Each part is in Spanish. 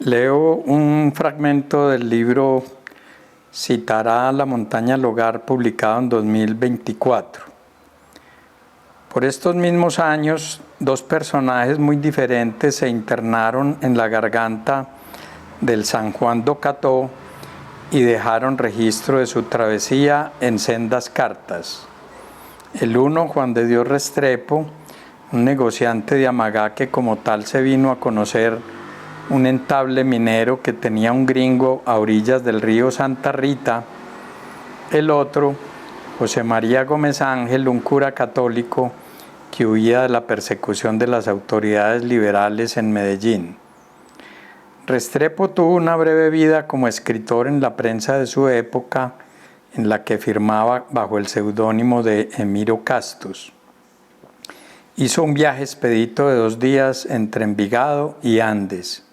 Leo un fragmento del libro Citará a la montaña al hogar, publicado en 2024. Por estos mismos años, dos personajes muy diferentes se internaron en la garganta del San Juan do Cató y dejaron registro de su travesía en sendas cartas. El uno, Juan de Dios Restrepo, un negociante de Amagá que como tal se vino a conocer un entable minero que tenía un gringo a orillas del río Santa Rita. El otro, José María Gómez Ángel, un cura católico que huía de la persecución de las autoridades liberales en Medellín. Restrepo tuvo una breve vida como escritor en la prensa de su época, en la que firmaba bajo el seudónimo de Emiro Castus. Hizo un viaje expedito de 2 días entre Envigado y Andes.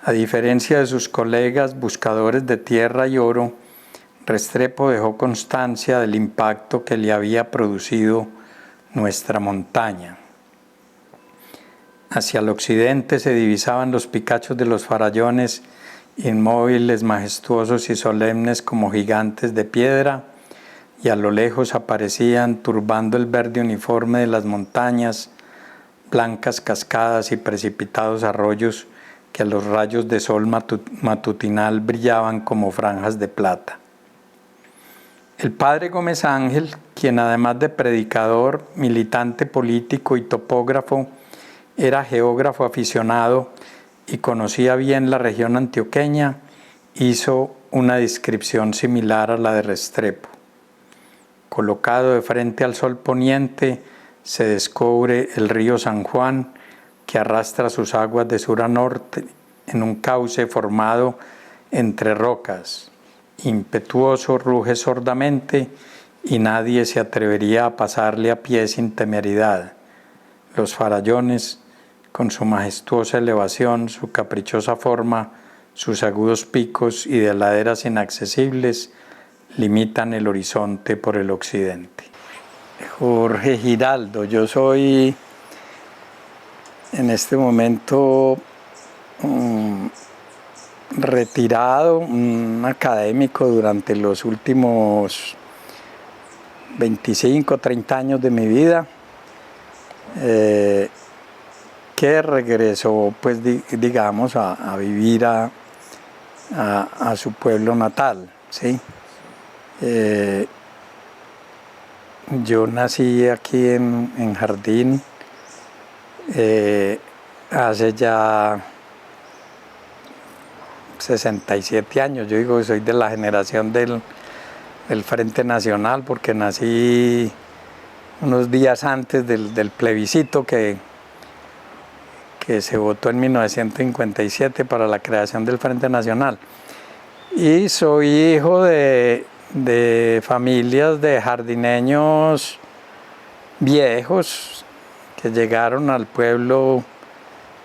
A diferencia de sus colegas buscadores de tierra y oro, Restrepo dejó constancia del impacto que le había producido nuestra montaña. Hacia el occidente se divisaban los picachos de los farallones, inmóviles, majestuosos y solemnes como gigantes de piedra, y a lo lejos aparecían, turbando el verde uniforme de las montañas, blancas cascadas y precipitados arroyos que a los rayos de sol matutinal brillaban como franjas de plata. El padre Gómez Ángel, quien además de predicador, militante político y topógrafo, era geógrafo aficionado y conocía bien la región antioqueña, hizo una descripción similar a la de Restrepo. Colocado de frente al sol poniente, se descubre el río San Juan, que arrastra sus aguas de sur a norte en un cauce formado entre rocas. Impetuoso ruge sordamente y nadie se atrevería a pasarle a pie sin temeridad. Los farallones, con su majestuosa elevación, su caprichosa forma, sus agudos picos y de laderas inaccesibles, limitan el horizonte por el occidente. Jorge Giraldo, yo soy en este momento retirado, un académico durante los últimos 25, 30 años de mi vida, que regresó, pues digamos, a vivir a su pueblo natal, ¿sí? Yo nací aquí en Jardín hace ya 67 años. Yo digo que soy de la generación del Frente Nacional porque nací unos días antes del plebiscito que se votó en 1957 para la creación del Frente Nacional. Y soy hijo de familias de jardineños viejos que llegaron al pueblo,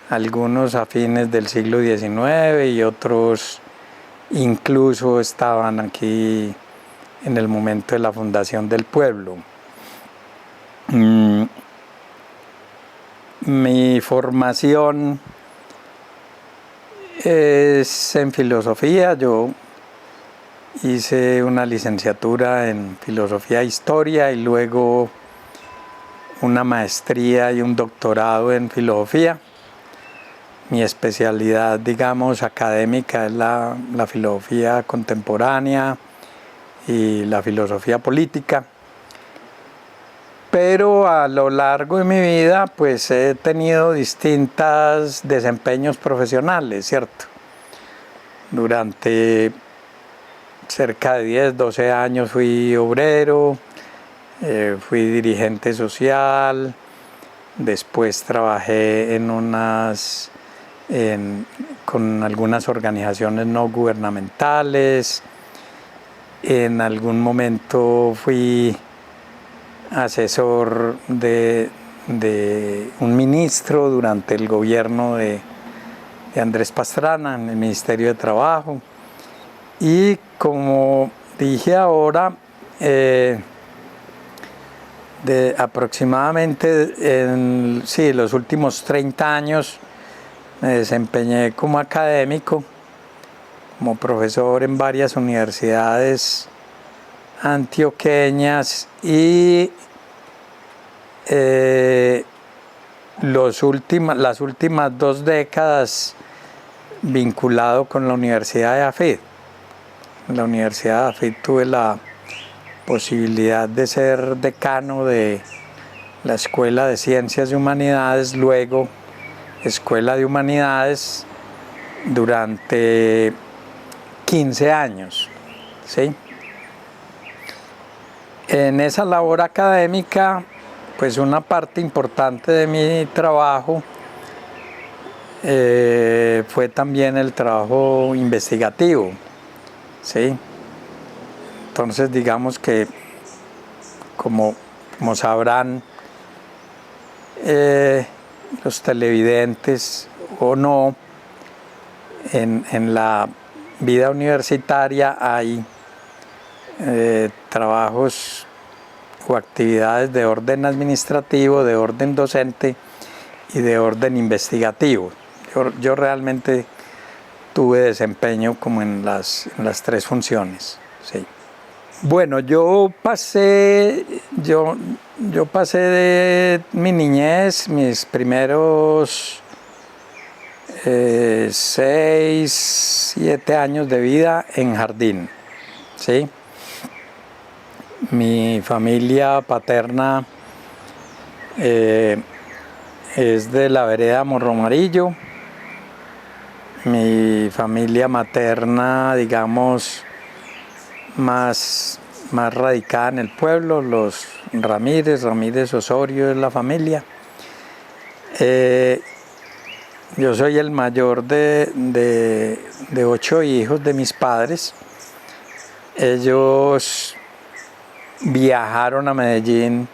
algunos a fines del siglo XIX y otros incluso estaban aquí en el momento de la fundación del pueblo. Mi formación es en filosofía. Yo hice una licenciatura en filosofía e historia y luego una maestría y un doctorado en filosofía. Mi especialidad, digamos, académica es la filosofía contemporánea y la filosofía política. Pero a lo largo de mi vida, pues he tenido distintos desempeños profesionales, ¿cierto? Durante cerca de 10, 12 años fui obrero, fui dirigente social, después trabajé con algunas organizaciones no gubernamentales, en algún momento fui asesor de un ministro durante el gobierno de Andrés Pastrana en el Ministerio de Trabajo. Y como dije ahora, aproximadamente en los últimos 30 años Me desempeñé como académico, como profesor en varias universidades antioqueñas y las últimas 2 décadas vinculado con la Universidad de AFID. En la Universidad de AFID tuve la posibilidad de ser decano de la Escuela de Ciencias y Humanidades, luego Escuela de Humanidades, durante 15 años, ¿sí? En esa labor académica, pues una parte importante de mi trabajo fue también el trabajo investigativo, ¿sí? Entonces, digamos que, como sabrán los televidentes o no, en la vida universitaria hay trabajos o actividades de orden administrativo, de orden docente y de orden investigativo. Yo realmente tuve desempeño como en las 3 funciones, sí. Bueno, yo pasé de mi niñez, mis primeros 6, 7 años de vida en jardín, ¿sí? Mi familia paterna es de la vereda Morro Amarillo. Mi familia materna, digamos, más radicada en el pueblo, los Ramírez Osorio es la familia. Yo soy el mayor de 8 hijos de mis padres. Ellos viajaron a Medellín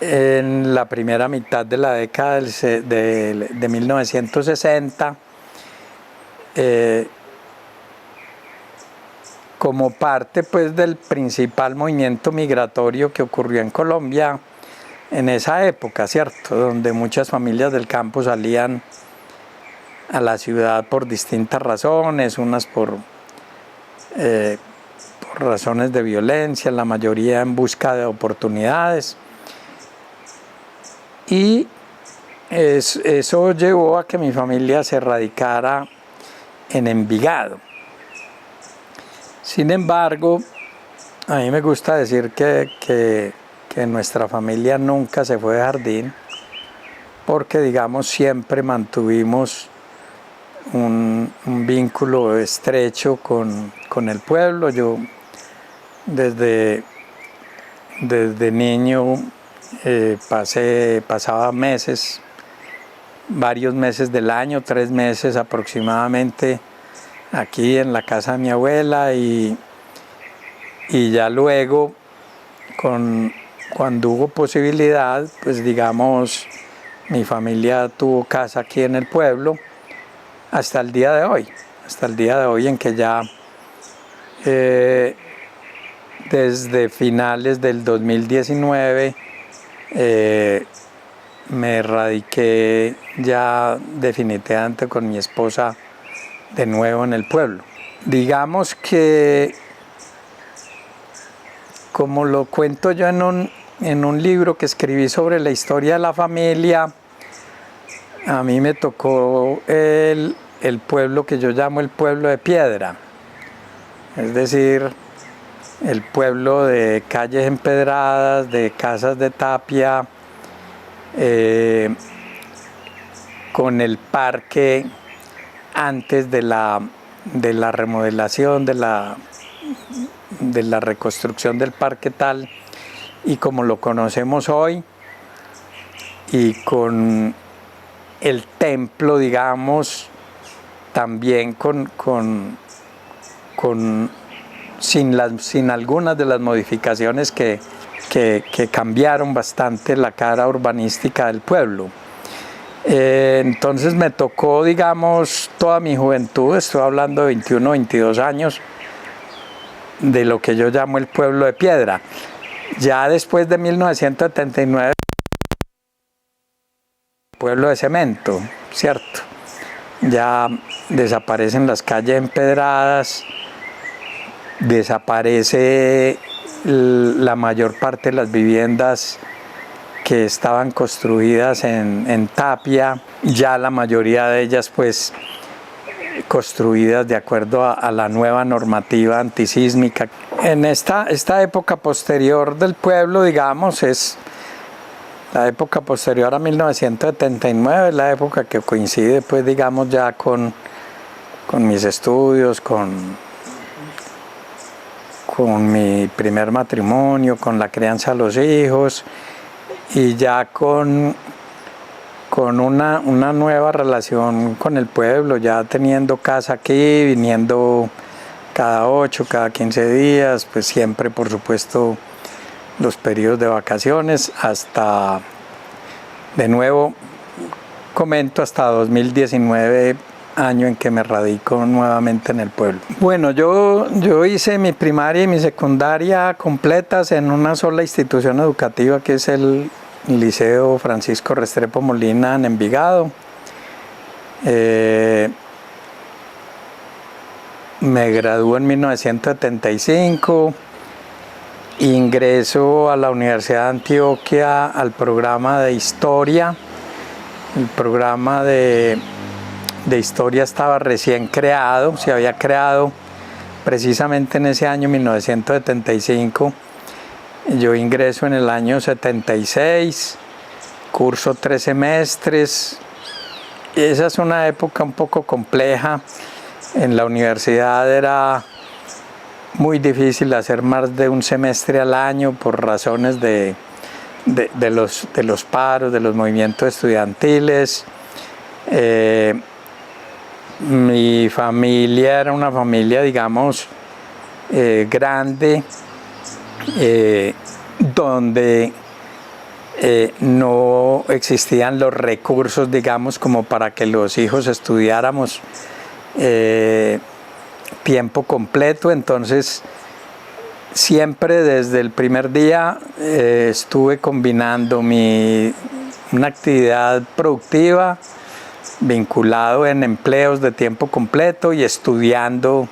en la primera mitad de la década de 1960, como parte pues del principal movimiento migratorio que ocurrió en Colombia en esa época, ¿cierto? Donde muchas familias del campo salían a la ciudad por distintas razones, unas por razones de violencia, la mayoría en busca de oportunidades. Y eso llevó a que mi familia se radicara en Envigado. Sin embargo, a mí me gusta decir que nuestra familia nunca se fue de jardín, porque, digamos, siempre mantuvimos un vínculo estrecho con el pueblo. Yo desde niño pasaba meses, varios meses del año, 3 meses aproximadamente, aquí en la casa de mi abuela, y ya luego, cuando hubo posibilidad, pues digamos, mi familia tuvo casa aquí en el pueblo hasta el día de hoy, en que ya desde finales del 2019 me radiqué ya definitivamente con mi esposa de nuevo en el pueblo. Digamos que, como lo cuento yo en un libro que escribí sobre la historia de la familia, a mí me tocó el pueblo que yo llamo el pueblo de piedra, es decir, el pueblo de calles empedradas, de casas de tapia, con el parque antes de la remodelación, de la reconstrucción del parque tal y como lo conocemos hoy, y con el templo, digamos, también sin algunas de las modificaciones que cambiaron bastante la cara urbanística del pueblo. Entonces me tocó, digamos, toda mi juventud, estoy hablando de 21, 22 años, de lo que yo llamo el pueblo de piedra. Ya después de 1979, pueblo de cemento, ¿cierto? Ya desaparecen las calles empedradas, desaparece la mayor parte de las viviendas que estaban construidas en tapia, ya la mayoría de ellas pues construidas de acuerdo a la nueva normativa antisísmica. En esta época posterior del pueblo, digamos, es la época posterior a 1979, la época que coincide, pues, digamos, ya con mis estudios, con mi primer matrimonio, con la crianza de los hijos y ya con una nueva relación con el pueblo, ya teniendo casa aquí, viniendo cada 8, cada 15 días, pues siempre, por supuesto, los periodos de vacaciones, hasta, de nuevo, comento, hasta 2019, año en que me radico nuevamente en el pueblo. Bueno, yo hice mi primaria y mi secundaria completas en una sola institución educativa, que es el Liceo Francisco Restrepo Molina en Envigado. Me gradué en 1975, ingreso a la Universidad de Antioquia al programa de Historia. El programa de Historia estaba recién creado, se había creado precisamente en ese año 1975. Yo ingreso en el año 76, curso 3 semestres. Esa es una época un poco compleja. En la universidad era muy difícil hacer más de un semestre al año por razones de los paros, de los movimientos estudiantiles. Mi familia era una familia, digamos, grande, donde no existían los recursos, digamos, como para que los hijos estudiáramos tiempo completo. Entonces, siempre desde el primer día estuve combinando una actividad productiva vinculado en empleos de tiempo completo y estudiando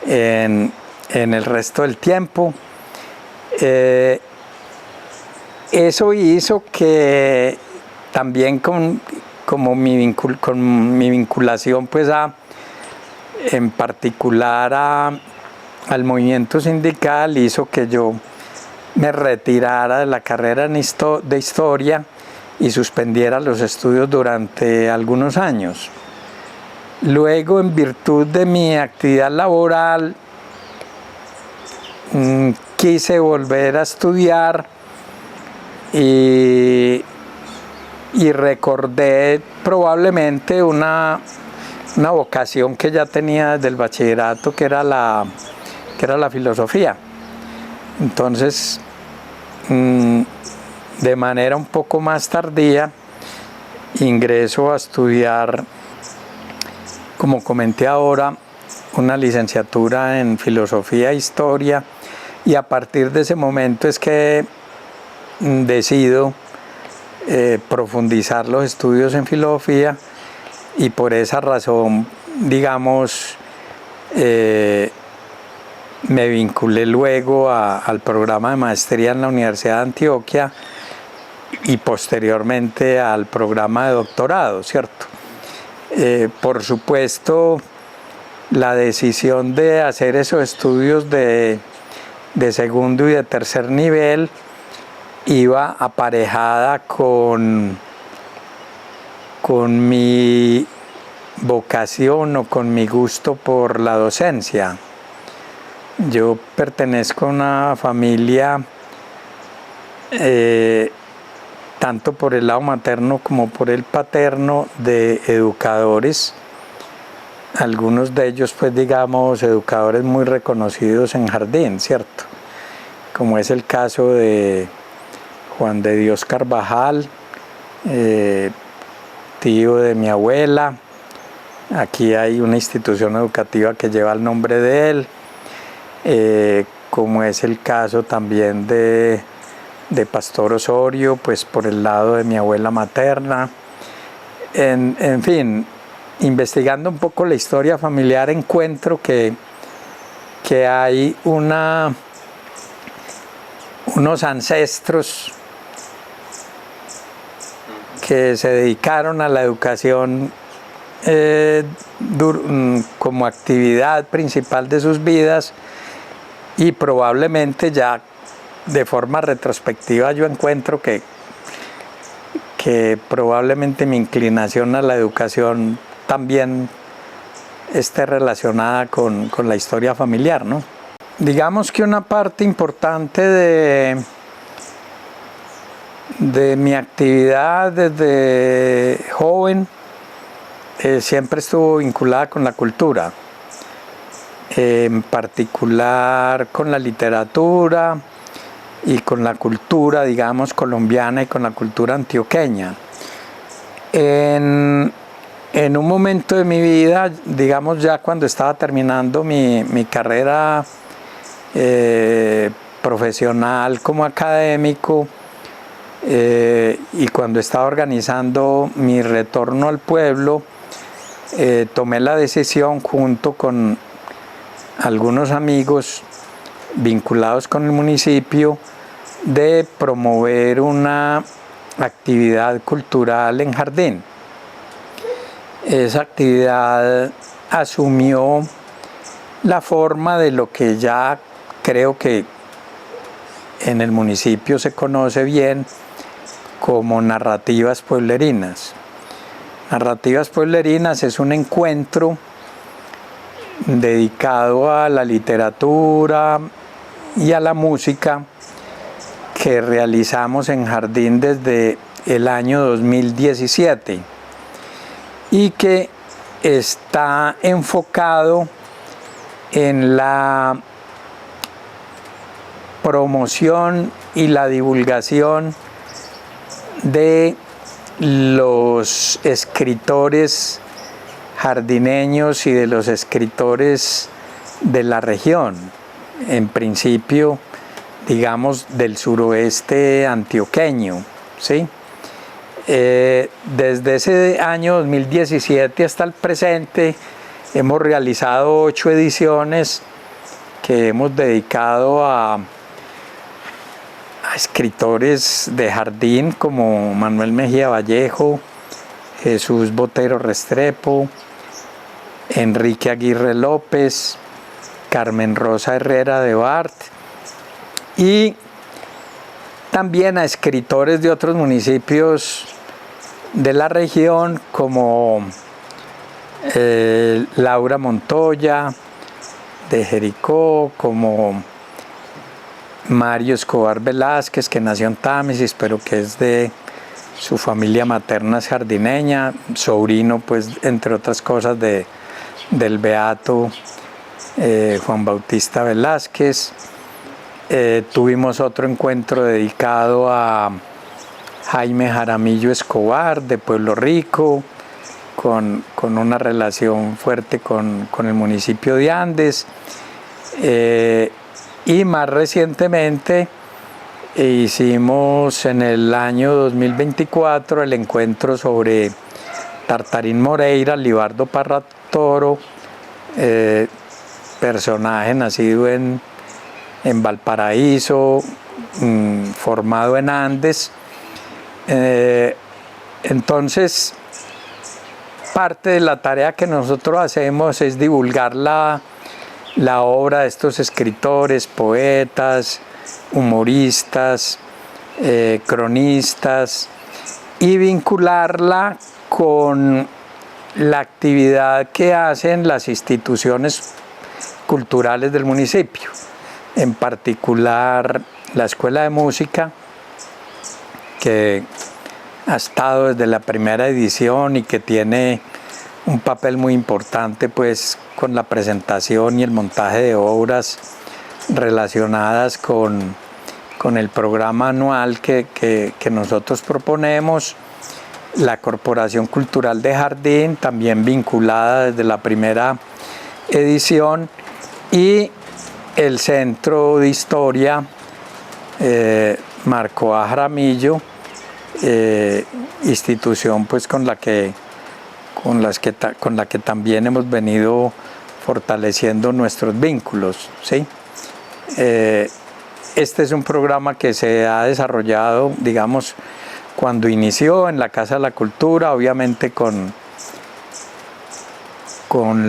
en el resto del tiempo. Eso hizo que también con mi vinculación, pues, en particular al movimiento sindical, hizo que yo me retirara de la carrera de historia y suspendiera los estudios durante algunos años. Luego, en virtud de mi actividad laboral, quise volver a estudiar y recordé probablemente una vocación que ya tenía desde el bachillerato, que era la filosofía. Entonces, de manera un poco más tardía, ingreso a estudiar, como comenté ahora, una licenciatura en filosofía e historia, y a partir de ese momento es que decido profundizar los estudios en filosofía, y por esa razón, digamos, me vinculé luego al programa de maestría en la Universidad de Antioquia y posteriormente al programa de doctorado, ¿cierto? Por supuesto, la decisión de hacer esos estudios de segundo y de tercer nivel iba aparejada con mi vocación o con mi gusto por la docencia. Yo pertenezco a una familia, tanto por el lado materno como por el paterno, de educadores. Algunos de ellos, pues, digamos, educadores muy reconocidos en Jardín, ¿cierto? Como es el caso de Juan de Dios Carvajal, tío de mi abuela. Aquí hay una institución educativa que lleva el nombre de él, como es el caso también de Pastor Osorio, pues por el lado de mi abuela materna. en fin, investigando un poco la historia familiar, encuentro que hay unos ancestros que se dedicaron a la educación como actividad principal de sus vidas, y probablemente ya de forma retrospectiva yo encuentro que probablemente mi inclinación a la educación también esté relacionada con la historia familiar, ¿no? Digamos que una parte importante de mi actividad desde joven siempre estuvo vinculada con la cultura, en particular con la literatura y con la cultura, digamos, colombiana y con la cultura antioqueña. En un momento de mi vida, digamos ya cuando estaba terminando mi carrera profesional como académico, y cuando estaba organizando mi retorno al pueblo, tomé la decisión junto con algunos amigos vinculados con el municipio de promover una actividad cultural en Jardín. Esa actividad asumió la forma de lo que ya creo que en el municipio se conoce bien como narrativas pueblerinas. Narrativas pueblerinas es un encuentro dedicado a la literatura y a la música que realizamos en Jardín desde el año 2017 y que está enfocado en la promoción y la divulgación de los escritores jardineños y de los escritores de la región, en principio, digamos, del suroeste antioqueño, ¿sí? Desde ese año 2017 hasta el presente hemos realizado 8 ediciones que hemos dedicado a escritores de Jardín como Manuel Mejía Vallejo, Jesús Botero Restrepo, Enrique Aguirre López, Carmen Rosa Herrera de Bart, y también a escritores de otros municipios de la región como Laura Montoya de Jericó, como Mario Escobar Velázquez, que nació en Támesis, pero que es de su familia materna es jardineña, sobrino, pues, entre otras cosas, del beato Juan Bautista Velázquez. Tuvimos otro encuentro dedicado a Jaime Jaramillo Escobar, de Pueblo Rico, con una relación fuerte con el municipio de Andes. Y más recientemente hicimos en el año 2024 el encuentro sobre Tartarín Moreira, Libardo Parra Toro, personaje nacido en Valparaíso, formado en Andes. Entonces, parte de la tarea que nosotros hacemos es divulgar la obra de estos escritores, poetas, humoristas, cronistas, y vincularla con la actividad que hacen las instituciones culturales del municipio, en particular la Escuela de Música, que ha estado desde la primera edición y que tiene un papel muy importante, pues, con la presentación y el montaje de obras relacionadas con el programa anual que nosotros proponemos. La Corporación Cultural de Jardín, también vinculada desde la primera edición, y el Centro de Historia Marco A. Jaramillo, institución, pues, con la que con la que también hemos venido fortaleciendo nuestros vínculos, ¿sí? Este es un programa que se ha desarrollado, digamos, cuando inició en la Casa de la Cultura, obviamente con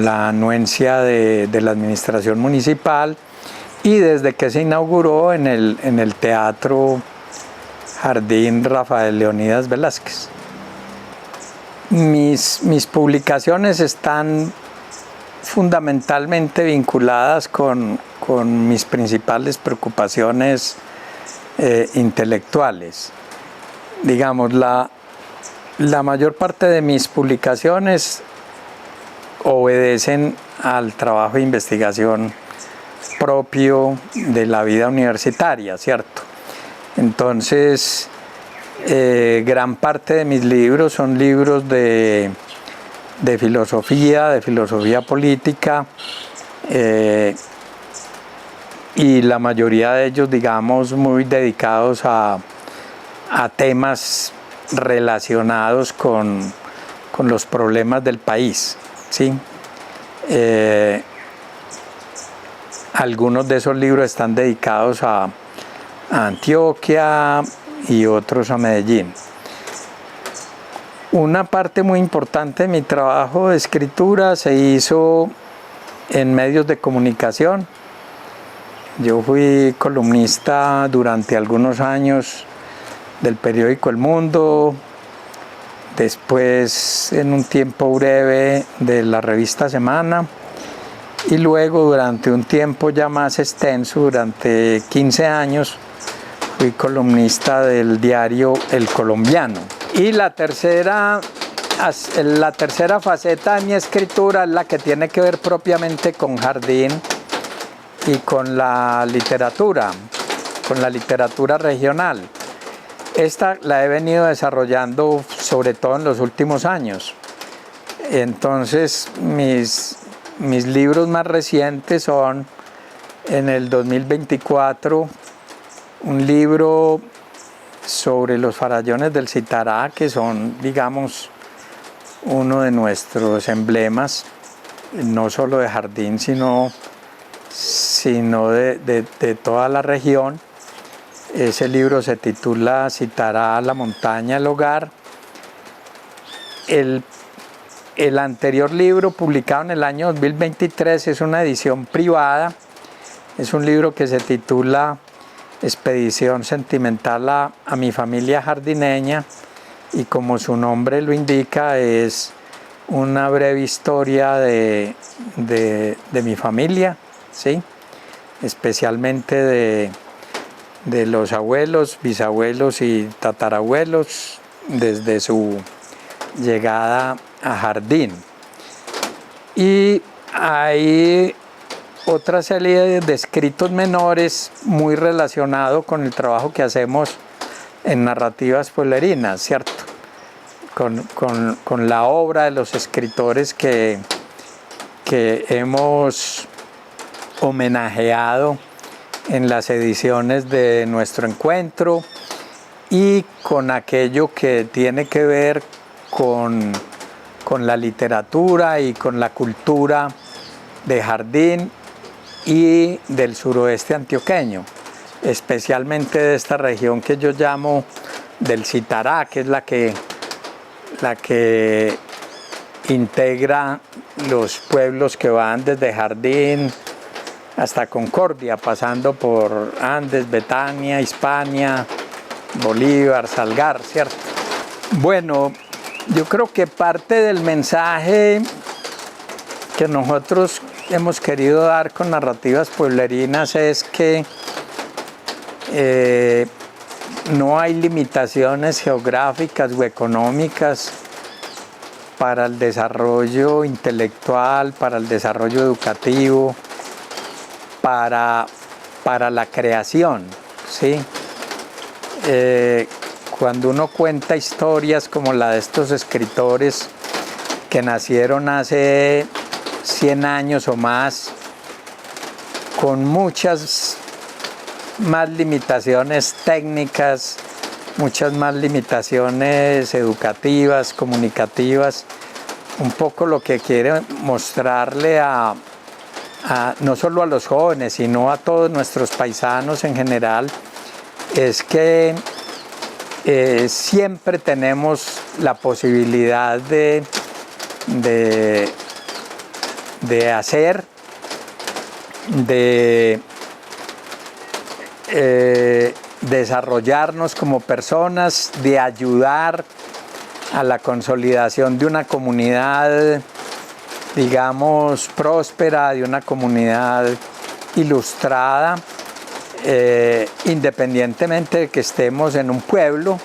la anuencia de la administración municipal, y desde que se inauguró en el Teatro Jardín Rafael Leonidas Velázquez. Mis publicaciones están fundamentalmente vinculadas con mis principales preocupaciones intelectuales. Digamos, la mayor parte de mis publicaciones obedecen al trabajo de investigación propio de la vida universitaria, ¿cierto? Entonces, gran parte de mis libros son libros de filosofía política, y la mayoría de ellos, digamos, muy dedicados a temas relacionados con los problemas del país, ¿sí? Algunos de esos libros están dedicados a Antioquia y otros a Medellín. Una parte muy importante de mi trabajo de escritura se hizo en medios de comunicación. Yo fui columnista durante algunos años del periódico El Mundo, después en un tiempo breve de la revista Semana, y luego durante un tiempo ya más extenso, durante 15 años, fui columnista del diario El Colombiano. Y la tercera faceta de mi escritura es la que tiene que ver propiamente con Jardín y con la literatura regional. Esta la he venido desarrollando sobre todo en los últimos años. Entonces, mis libros más recientes son, en el 2024, un libro sobre los farallones del Citará, que son, digamos, uno de nuestros emblemas, no solo de Jardín, sino de toda la región. Ese libro se titula Citará, la montaña, el hogar. El anterior libro, publicado en el año 2023, es una edición privada. Es un libro que se titula Expedición sentimental a mi familia jardineña, y como su nombre lo indica, es una breve historia de mi familia, ¿sí? Especialmente de los abuelos, bisabuelos y tatarabuelos, desde su llegada a Jardín. Y hay otra serie de escritos menores muy relacionados con el trabajo que hacemos en narrativas pueblerinas, ¿cierto? Con la obra de los escritores que hemos homenajeado en las ediciones de nuestro encuentro, y con aquello que tiene que ver con la literatura y con la cultura de Jardín y del suroeste antioqueño, especialmente de esta región que yo llamo del Citará, que es la que integra los pueblos que van desde Jardín hasta Concordia, pasando por Andes, Betania, Hispania, Bolívar, Salgar, ¿cierto? Bueno, yo creo que parte del mensaje que nosotros hemos querido dar con narrativas pueblerinas es que no hay limitaciones geográficas o económicas para el desarrollo intelectual, para el desarrollo educativo, para la creación, ¿sí? Cuando uno cuenta historias como la de estos escritores que nacieron hace 100 años o más, con muchas más limitaciones técnicas, muchas más limitaciones educativas, comunicativas, un poco lo que quiere mostrarle no solo a los jóvenes, sino a todos nuestros paisanos en general, es que siempre tenemos la posibilidad de hacer, de desarrollarnos como personas, de ayudar a la consolidación de una comunidad, digamos, próspera, de una comunidad ilustrada, independientemente de que estemos en un pueblo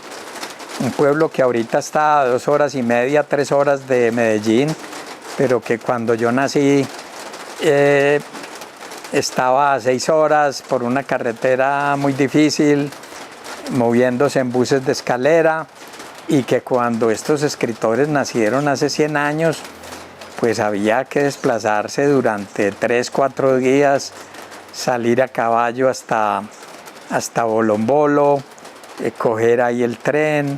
que ahorita está a 2 horas y media, 3 horas de Medellín, pero que cuando yo nací estaba a 6 horas por una carretera muy difícil, moviéndose en buses de escalera, y que cuando estos escritores nacieron hace 100 años, pues había que desplazarse durante 3-4 días, salir a caballo hasta Bolombolo, coger ahí el tren,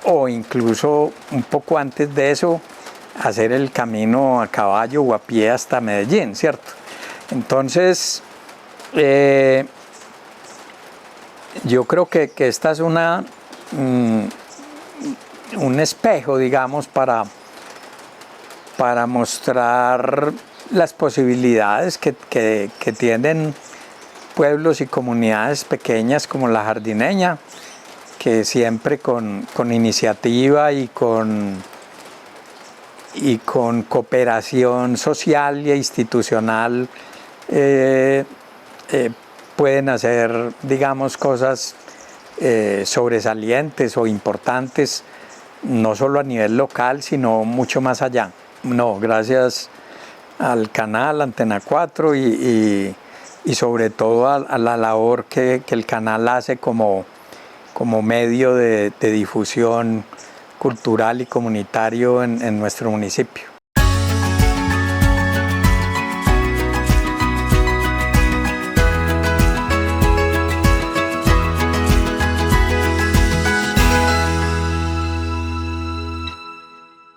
o incluso un poco antes de eso, hacer el camino a caballo o a pie hasta Medellín, ¿cierto? Entonces, yo creo que esta es un espejo, digamos, para mostrar las posibilidades que tienen pueblos y comunidades pequeñas como la Jardineña, que siempre con iniciativa y con cooperación social e institucional pueden hacer, digamos, cosas sobresalientes o importantes, no solo a nivel local, sino mucho más allá. No, gracias al canal Antena 4 y sobre todo a la labor que el canal hace como medio de difusión cultural y comunitario en nuestro municipio.